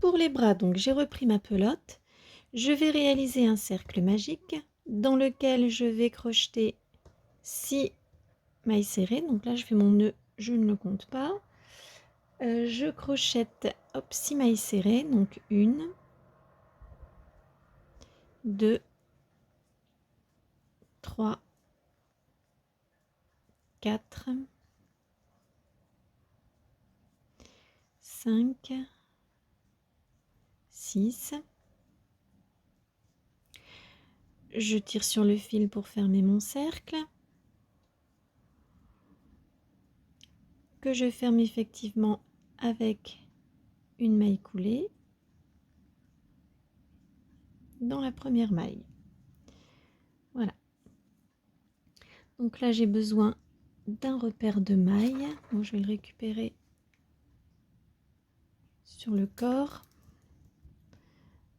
Pour les bras, donc j'ai repris ma pelote. Je vais réaliser un cercle magique dans lequel je vais crocheter 6 mailles serrées. Donc là, je fais mon nœud, je ne le compte pas. Je crochette, hop, 6 mailles serrées. Donc 1, 2, 3, 4, 5, 6. Je tire sur le fil pour fermer mon cercle, que je ferme effectivement avec une maille coulée dans la première maille. Voilà. Donc là, j'ai besoin d'un repère de mailles. Donc je vais le récupérer sur le corps.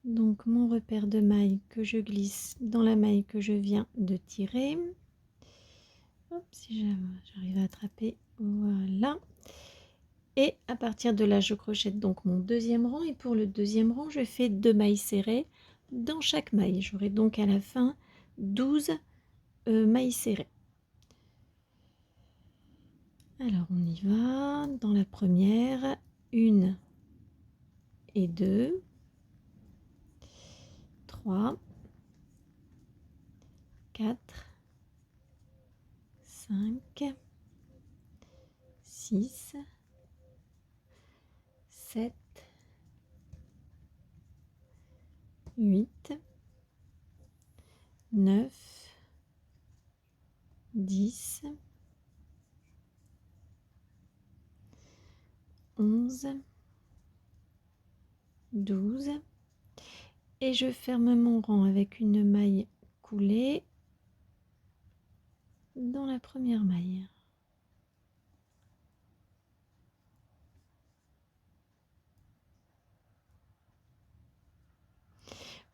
Donc mon repère de mailles que je glisse dans la maille que je viens de tirer. Hop, si j'arrive à attraper, voilà. Et à partir de là, je crochette donc mon deuxième rang. Et pour le deuxième rang, je fais 2 mailles serrées dans chaque maille. J'aurai donc à la fin 12 mailles serrées. Alors on y va. Dans la première, 1 et 2, 3, 4, 5, 6, 7, 8, 9, 10, 11, 12. Et je ferme mon rang avec une maille coulée dans la première maille.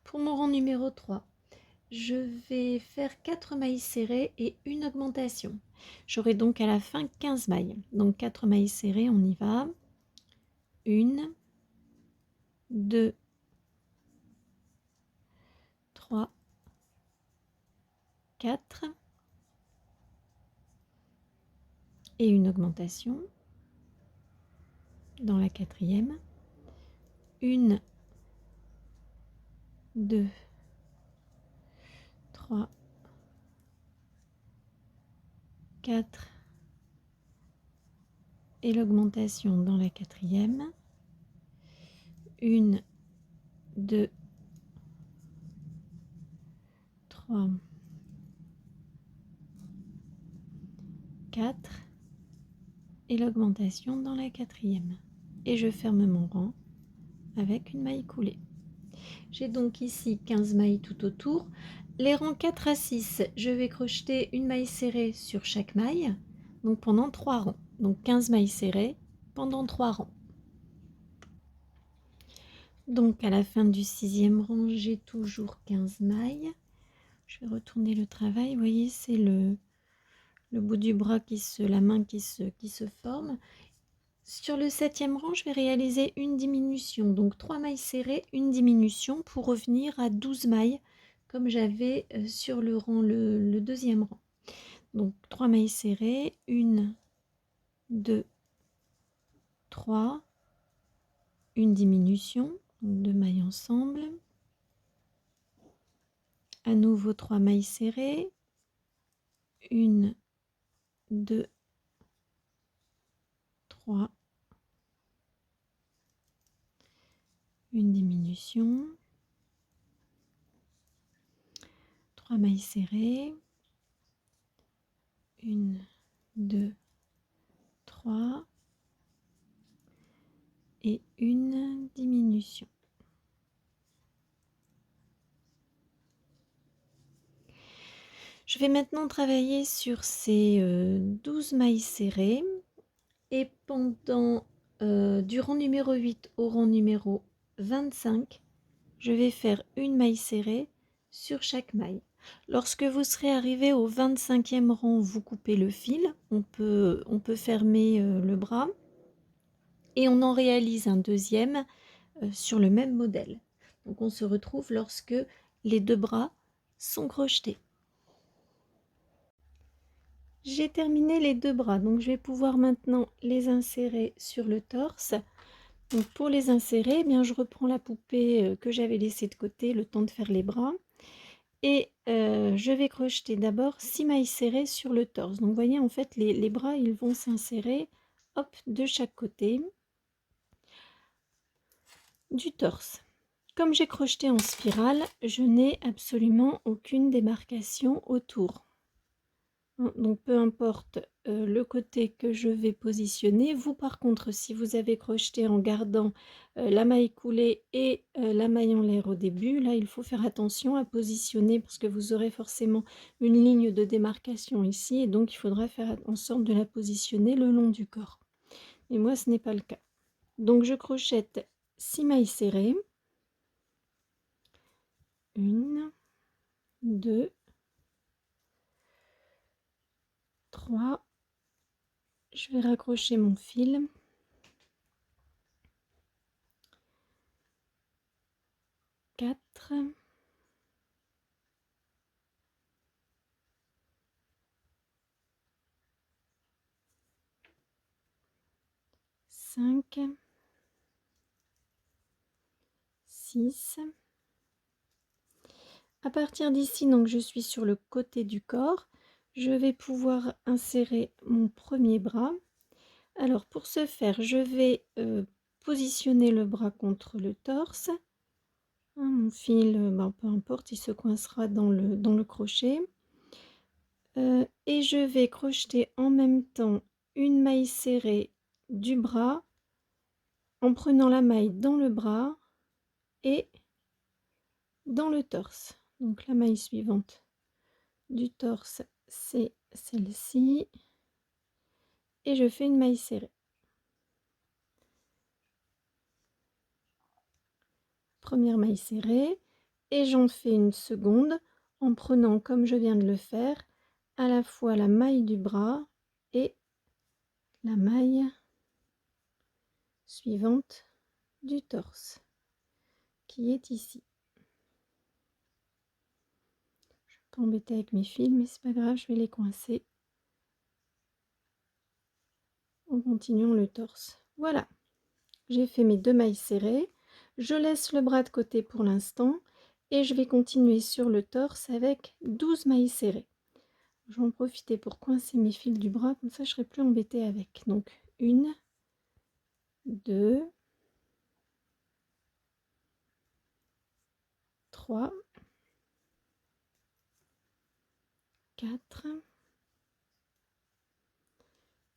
Pour mon rang numéro 3, je vais faire 4 mailles serrées et une augmentation. J'aurai donc à la fin 15 mailles. Donc 4 mailles serrées, on y va. 1, 2, 3, 4 et une augmentation dans la quatrième. 1, 2, 3, 4 et l'augmentation dans la quatrième. 1, 2, 3, 4 et l'augmentation dans la quatrième. Et je ferme mon rang avec une maille coulée. J'ai donc ici 15 mailles tout autour. Les rangs 4 à 6, je vais crocheter une maille serrée sur chaque maille, donc pendant 3 rangs. Donc 15 mailles serrées pendant 3 rangs. Donc à la fin du 6e rang, j'ai toujours 15 mailles. Je vais retourner le travail. Vous voyez, c'est le bout du bras la main qui se forme. Sur le 7e rang, je vais réaliser une diminution, donc 3 mailles serrées, une diminution pour revenir à 12 mailles comme j'avais sur le 2e rang. Donc 3 mailles serrées, 1, 2, 3, une diminution, donc 2 mailles ensemble. À nouveau 3 mailles serrées, 1, 2, 3, une diminution, 3 mailles serrées, 1, 2, 3 et une diminution. Je vais maintenant travailler sur ces 12 mailles serrées et du rang numéro 8 au rang numéro 25, je vais faire une maille serrée sur chaque maille. Lorsque vous serez arrivé au 25e rang, vous coupez le fil, on peut fermer le bras et on en réalise un deuxième sur le même modèle. Donc on se retrouve lorsque les 2 bras sont crochetés. J'ai terminé les 2 bras, donc je vais pouvoir maintenant les insérer sur le torse. Donc pour les insérer, eh bien, je reprends la poupée que j'avais laissée de côté le temps de faire les bras. Et je vais crocheter d'abord 6 mailles serrées sur le torse. Donc vous voyez, en fait, les bras, ils vont s'insérer, hop, de chaque côté du torse. Comme j'ai crocheté en spirale, je n'ai absolument aucune démarcation autour. Donc peu importe le côté que je vais positionner. Vous par contre, si vous avez crocheté en gardant la maille coulée et la maille en l'air au début, là il faut faire attention à positionner parce que vous aurez forcément une ligne de démarcation ici et donc il faudra faire en sorte de la positionner le long du corps. Et moi ce n'est pas le cas. Donc je crochette 6 mailles serrées. 1, 2, 3, je vais raccrocher mon fil. 4, 5, 6. À partir d'ici, donc je suis sur le côté du corps. Je vais pouvoir insérer mon premier bras. Alors pour ce faire, je vais positionner le bras contre le torse. Mon fil, peu importe, il se coincera dans le crochet. Et je vais crocheter en même temps une maille serrée du bras en prenant la maille dans le bras et dans le torse. Donc la maille suivante du torse, c'est celle-ci. Et je fais une maille serrée. Première maille serrée. Et j'en fais une seconde en prenant, comme je viens de le faire, à la fois la maille du bras et la maille suivante du torse, qui est ici. Je vais pas embêter avec mes fils, mais c'est pas grave, je vais les coincer en continuant le torse. Voilà, j'ai fait mes 2 mailles serrées. Je laisse le bras de côté pour l'instant et je vais continuer sur le torse avec 12 mailles serrées. Je vais en profiter pour coincer mes fils du bras, comme ça je serai plus embêtée avec. Donc 1, 2, 3, 4,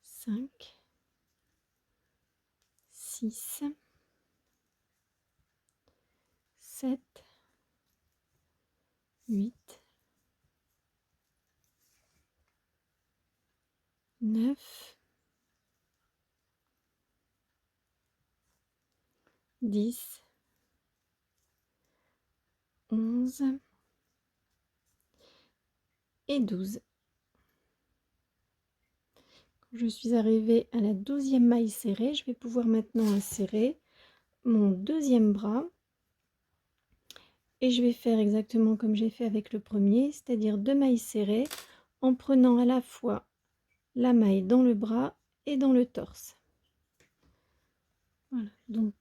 5, 6, 7, 8, 9, 10, 11 et 12. Quand je suis arrivée à la 12e maille serrée, je vais pouvoir maintenant insérer mon deuxième bras. Et je vais faire exactement comme j'ai fait avec le premier, c'est-à-dire 2 mailles serrées en prenant à la fois la maille dans le bras et dans le torse. Voilà, donc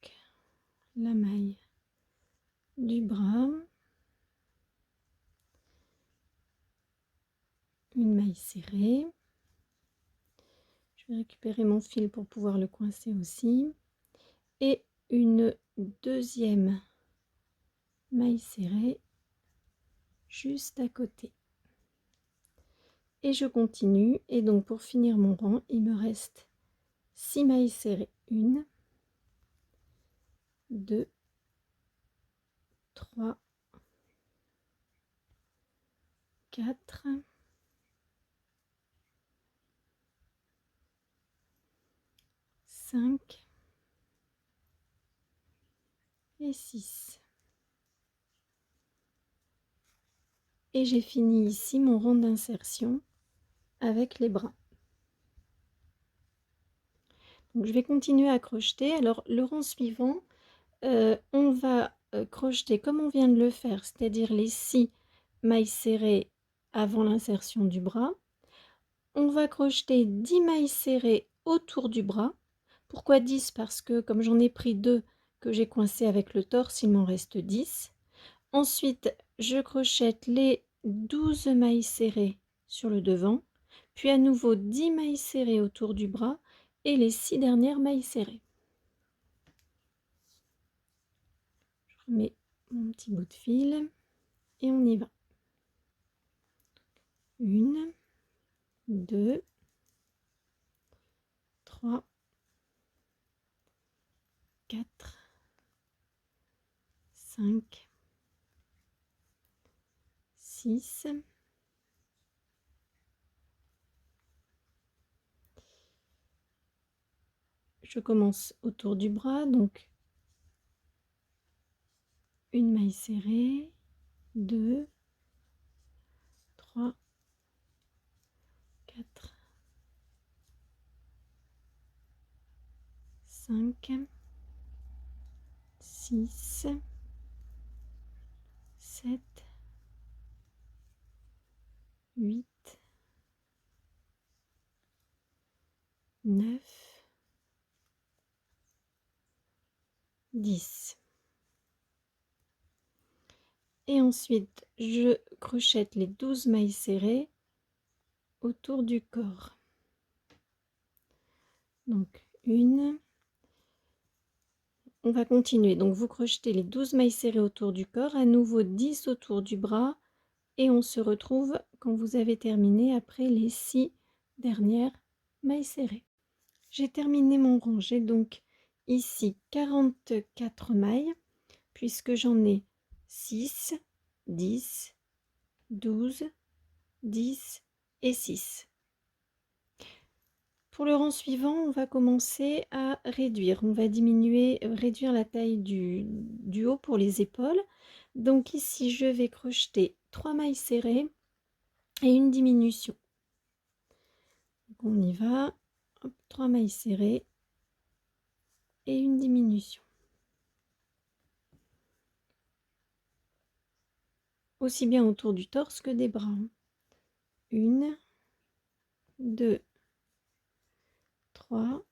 la maille du bras, une maille serrée. Je vais récupérer mon fil pour pouvoir le coincer aussi. Et une deuxième maille serrée juste à côté. Et je continue. Et donc pour finir mon rang, il me reste 6 mailles serrées. 1, 2, 3, 4, 5 et 6. Et j'ai fini ici mon rang d'insertion avec les bras. Donc je vais continuer à crocheter. Alors le rang suivant, on va crocheter comme on vient de le faire, c'est-à-dire les 6 mailles serrées avant l'insertion du bras. On va crocheter 10 mailles serrées autour du bras. Pourquoi 10? Parce que comme j'en ai pris 2 que j'ai coincé avec le torse, il m'en reste 10. Ensuite, je crochette les 12 mailles serrées sur le devant, puis à nouveau 10 mailles serrées autour du bras et les 6 dernières mailles serrées. Je remets mon petit bout de fil et on y va. 1, 2, 3, 4, 5, 6, je commence autour du bras, donc une maille serrée, 2, 3, 4, 5, 6, 7, 8, 9, 10. Et ensuite, je crochette les 12 mailles serrées autour du corps. Donc, une. On va continuer. Donc, vous crochetez les 12 mailles serrées autour du corps, à nouveau 10 autour du bras, et on se retrouve quand vous avez terminé après les 6 dernières mailles serrées. J'ai terminé mon rang. J'ai donc ici 44 mailles, puisque j'en ai 6, 10, 12, 10 et 6. Pour le rang suivant, on va commencer à réduire. On va réduire la taille du haut pour les épaules. Donc ici, je vais crocheter 3 mailles serrées et une diminution. Donc on y va. Hop, 3 mailles serrées et une diminution. Aussi bien autour du torse que des bras. 1, 2, 3,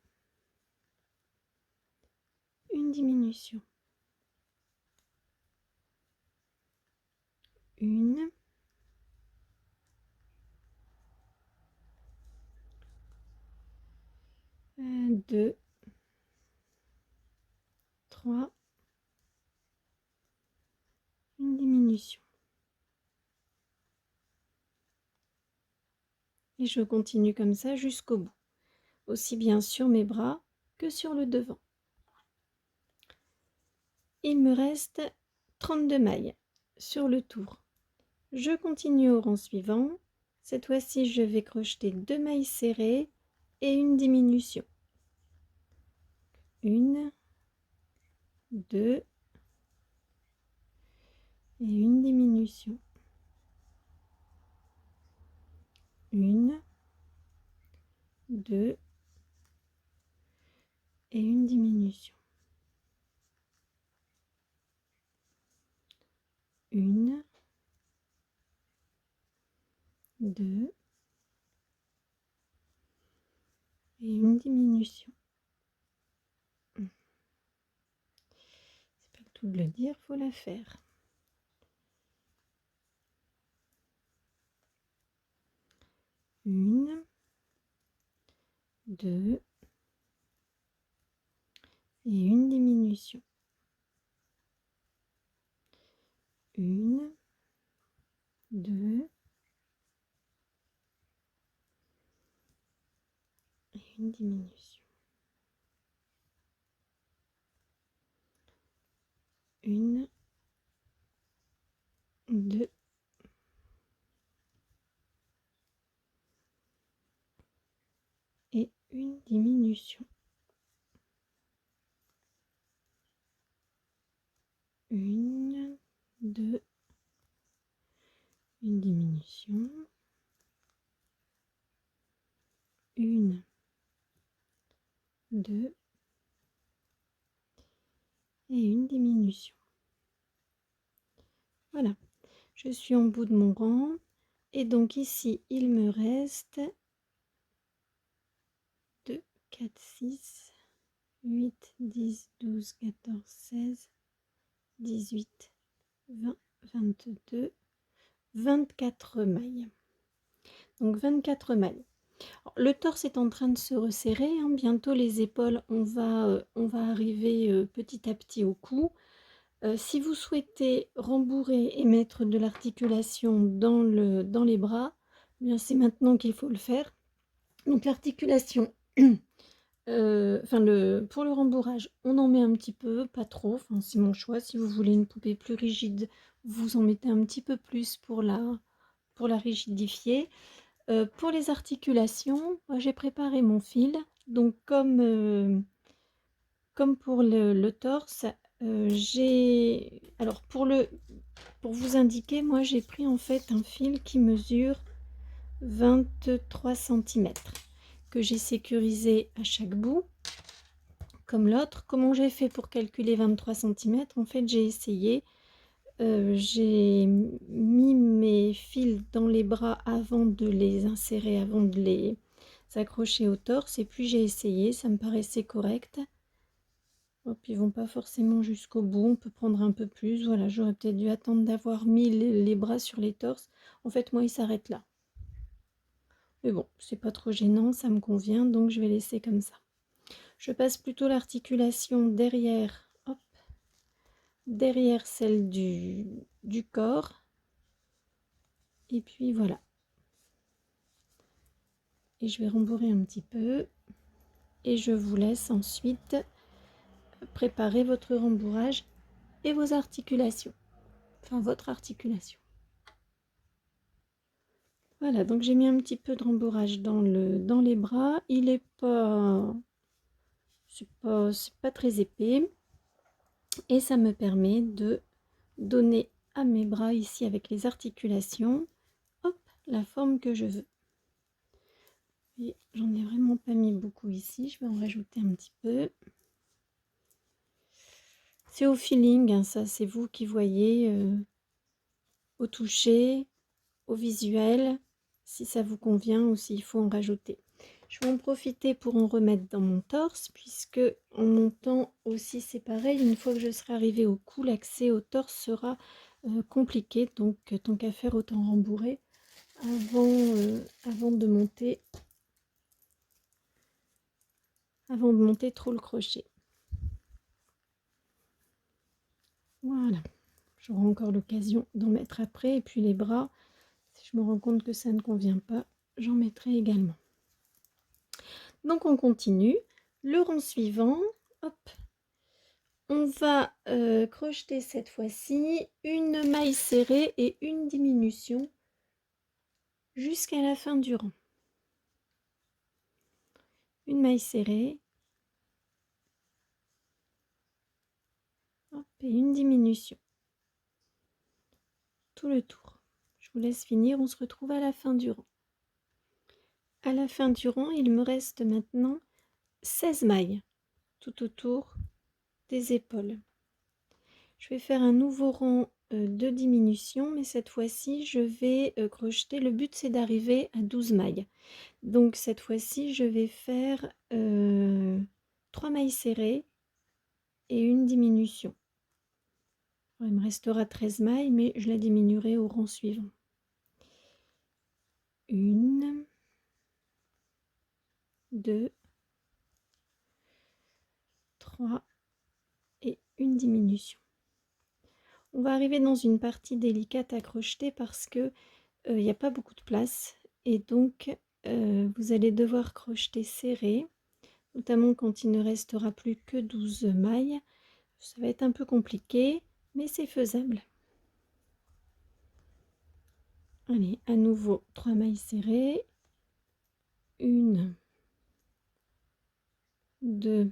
une diminution. 1, 2, 3, une diminution. Et je continue comme ça jusqu'au bout, aussi bien sur mes bras que sur le devant. Il me reste 32 mailles sur le tour. Je continue au rang suivant. Cette fois-ci, je vais crocheter 2 mailles serrées et une diminution. 1, 2 et une diminution. 1, 2 et une diminution. 1, 2 et une diminution. C'est pas le tout de le dire, faut la faire. 1, 2 et une diminution. 1, 2 et une diminution. 1, 2 et une diminution. 1, 2, une diminution. 1, 2 et une diminution. Voilà, je suis en bout de mon rang et donc ici il me reste 2, 4, 6, 8, 10, 12, 14, 16, 18, 20, 22, 24 mailles. Donc 24 mailles. Alors, le torse est en train de se resserrer, hein. Bientôt les épaules, on va arriver petit à petit au cou. Si vous souhaitez rembourrer et mettre de l'articulation dans les bras, eh bien c'est maintenant qu'il faut le faire. Donc l'articulation, pour le rembourrage, on en met un petit peu, pas trop, enfin, c'est mon choix. Si vous voulez une poupée plus rigide, vous en mettez un petit peu plus pour la rigidifier. Pour les articulations, moi j'ai préparé mon fil. Donc comme pour le torse, alors pour vous indiquer, moi j'ai pris en fait un fil qui mesure 23 cm que j'ai sécurisé à chaque bout comme l'autre. Comment j'ai fait pour calculer 23 cm? En fait j'ai essayé, j'ai mis mes fils dans les bras avant de les insérer, avant de les accrocher au torse, et puis j'ai essayé, ça me paraissait correct. Hop, ils vont pas forcément jusqu'au bout, on peut prendre un peu plus. Voilà, j'aurais peut-être dû attendre d'avoir mis les bras sur les torses. En fait, moi, ils s'arrêtent là. Mais bon, c'est pas trop gênant, ça me convient, donc je vais laisser comme ça. Je passe plutôt l'articulation derrière, hop, derrière celle du corps. Et puis voilà. Et je vais rembourrer un petit peu. Et je vous laisse ensuite préparer votre rembourrage et vos articulations. Enfin, votre articulation. Voilà, donc j'ai mis un petit peu de rembourrage dans les bras. Il est pas, c'est pas très épais. Et ça me permet de donner à mes bras ici avec les articulations, hop, la forme que je veux. Et j'en ai vraiment pas mis beaucoup ici, je vais en rajouter un petit peu. C'est au feeling, hein, ça c'est vous qui voyez, au toucher, au visuel, si ça vous convient ou s'il faut en rajouter. Je vais en profiter pour en remettre dans mon torse, puisque en montant aussi c'est pareil, une fois que je serai arrivée au cou, l'accès au torse sera compliqué, donc tant qu'à faire autant rembourrer avant de monter trop le crochet. Voilà, j'aurai encore l'occasion d'en mettre après, et puis les bras, si je me rends compte que ça ne convient pas, j'en mettrai également. Donc on continue, le rang suivant, hop, on va crocheter cette fois-ci une maille serrée et une diminution jusqu'à la fin du rang. Une maille serrée, hop, et une diminution. Tout le tour. Je vous laisse finir, on se retrouve à la fin du rang. À la fin du rang, il me reste maintenant 16 mailles tout autour des épaules. Je vais faire un nouveau rang de diminution, mais cette fois-ci, je vais crocheter. Le but, c'est d'arriver à 12 mailles. Donc, cette fois-ci, je vais faire 3 mailles serrées et une diminution. Alors, il me restera 13 mailles, mais je la diminuerai au rang suivant. 1, 2, 3 et une diminution. On va arriver dans une partie délicate à crocheter parce que il n'y a pas beaucoup de place et donc vous allez devoir crocheter serré, notamment quand il ne restera plus que 12 mailles. Ça va être un peu compliqué, mais c'est faisable. Allez, à nouveau 3 mailles serrées, 1, 2,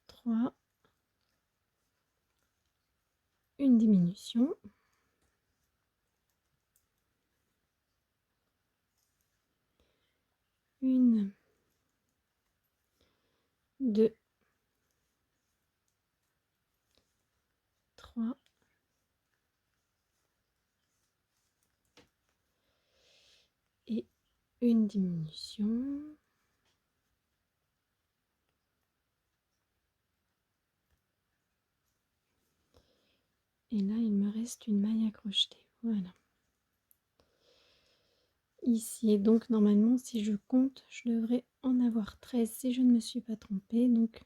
3, une diminution, 1, 2, 3 et une diminution. Et là, il me reste une maille à crocheter. Voilà. Ici, et donc normalement, si je compte, je devrais en avoir 13 si je ne me suis pas trompée. Donc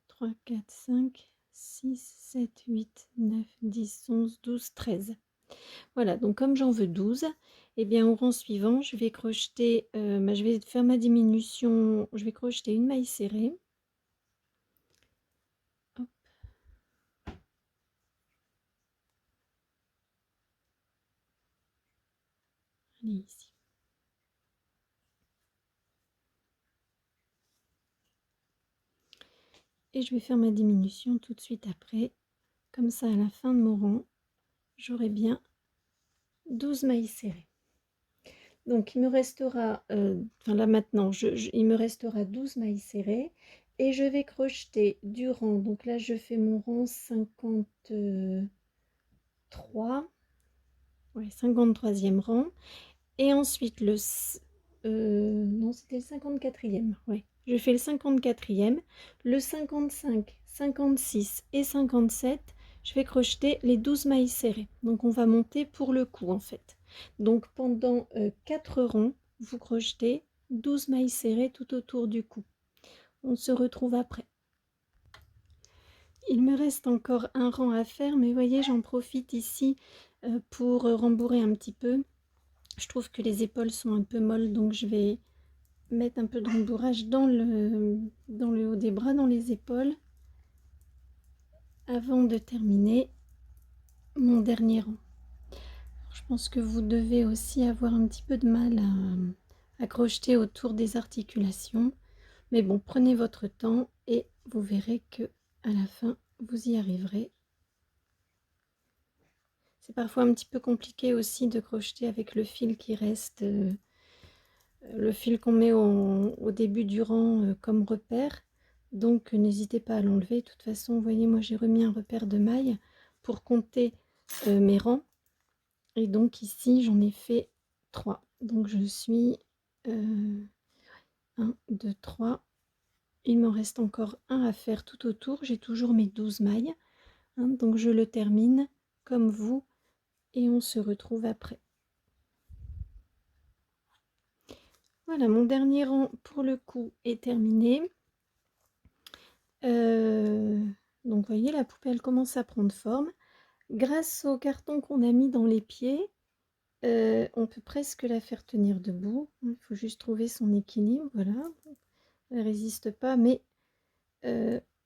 3, 4, 5, 6, 7, 8, 9, 10, 11, 12, 13. Voilà, donc comme j'en veux 12, et bien au rang suivant, je vais crocheter, je vais faire ma diminution, je vais crocheter une maille serrée. Hop. Allez, ici. Et je vais faire ma diminution tout de suite après. Comme ça, à la fin de mon rang, j'aurai bien 12 mailles serrées. Donc, il me restera, enfin là maintenant, il me restera 12 mailles serrées et je vais crocheter du rang. Donc là, je fais mon rang 53, ouais, 53e rang. Et ensuite, non, c'était le 54e, ouais. Je fais le 54e, le 55, 56 et 57, je vais crocheter les 12 mailles serrées. Donc, on va monter pour le cou, en fait. Donc, pendant 4 rangs, vous crochetez 12 mailles serrées tout autour du cou. On se retrouve après. Il me reste encore un rang à faire, mais vous voyez, j'en profite ici pour rembourrer un petit peu. Je trouve que les épaules sont un peu molles, donc je vais mettre un peu de rembourrage dans le haut des bras, dans les épaules, avant de terminer mon dernier rang. Je pense que vous devez aussi avoir un petit peu de mal à crocheter autour des articulations. Mais bon, prenez votre temps et vous verrez que à la fin, vous y arriverez. C'est parfois un petit peu compliqué aussi de crocheter avec le fil qui reste, le fil qu'on met au début du rang comme repère. Donc n'hésitez pas à l'enlever. De toute façon, vous voyez, moi j'ai remis un repère de mailles pour compter mes rangs. Et donc ici, j'en ai fait 3. Donc je suis 1, 2, 3. Il m'en reste encore un à faire tout autour. J'ai toujours mes 12 mailles. Hein, donc je le termine comme vous et on se retrouve après. Voilà, mon dernier rang pour le coup est terminé. Donc vous voyez, la poupée commence à prendre forme. Grâce au carton qu'on a mis dans les pieds, on peut presque la faire tenir debout. Il faut juste trouver son équilibre. Voilà, elle ne résiste pas, mais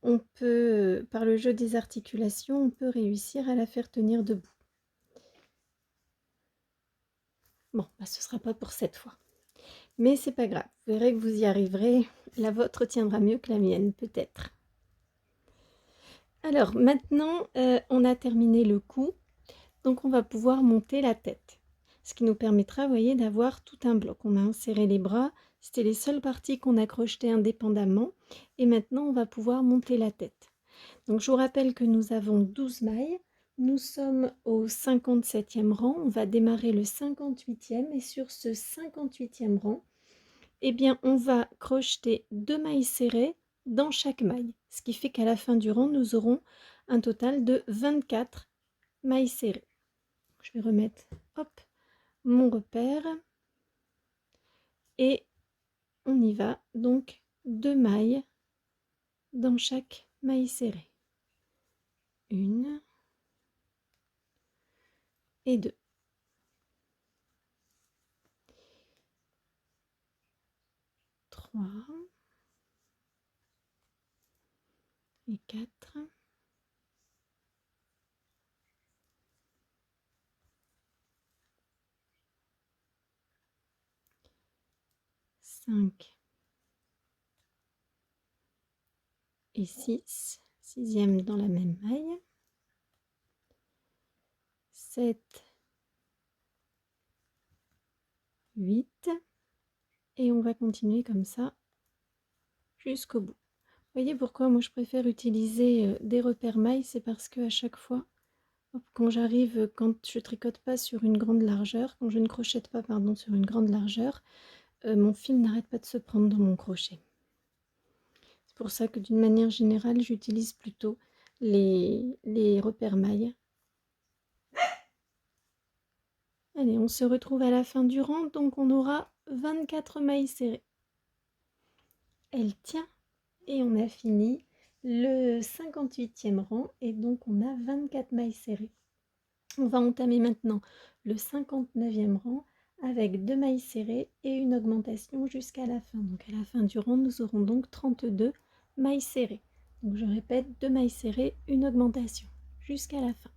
on peut, par le jeu des articulations, on peut réussir à la faire tenir debout. Bon, bah, ce ne sera pas pour cette fois. Mais c'est pas grave, vous verrez que vous y arriverez. La vôtre tiendra mieux que la mienne, peut-être. Alors maintenant, on a terminé le cou, donc on va pouvoir monter la tête. Ce qui nous permettra, vous voyez, d'avoir tout un bloc. On a inséré les bras, c'était les seules parties qu'on a crochetées indépendamment. Et maintenant, on va pouvoir monter la tête. Donc je vous rappelle que nous avons 12 mailles. Nous sommes au 57e rang. On va démarrer le 58e et sur ce 58e rang, eh bien, on va crocheter 2 mailles serrées dans chaque maille. Ce qui fait qu'à la fin du rang, nous aurons un total de 24 mailles serrées. Je vais remettre hop, mon repère et on y va. Donc 2 mailles dans chaque maille serrée. 1 et 2. 3 et 4. 5 et 6, sixième dans la même maille, 7, 8 et on va continuer comme ça jusqu'au bout. Voyez pourquoi moi je préfère utiliser des repères mailles, c'est parce que à chaque fois, hop, quand je tricote pas sur une grande largeur, quand je ne crochette pas, pardon, sur une grande largeur, mon fil n'arrête pas de se prendre dans mon crochet. C'est pour ça que d'une manière générale, j'utilise plutôt les repères mailles. Allez, on se retrouve à la fin du rang, donc on aura 24 mailles serrées. Elle tient et on a fini le 58e rang et donc on a 24 mailles serrées. On va entamer maintenant le 59e rang avec 2 mailles serrées et une augmentation jusqu'à la fin. Donc à la fin du rang, nous aurons donc 32 mailles serrées. Donc je répète, 2 mailles serrées, une augmentation jusqu'à la fin.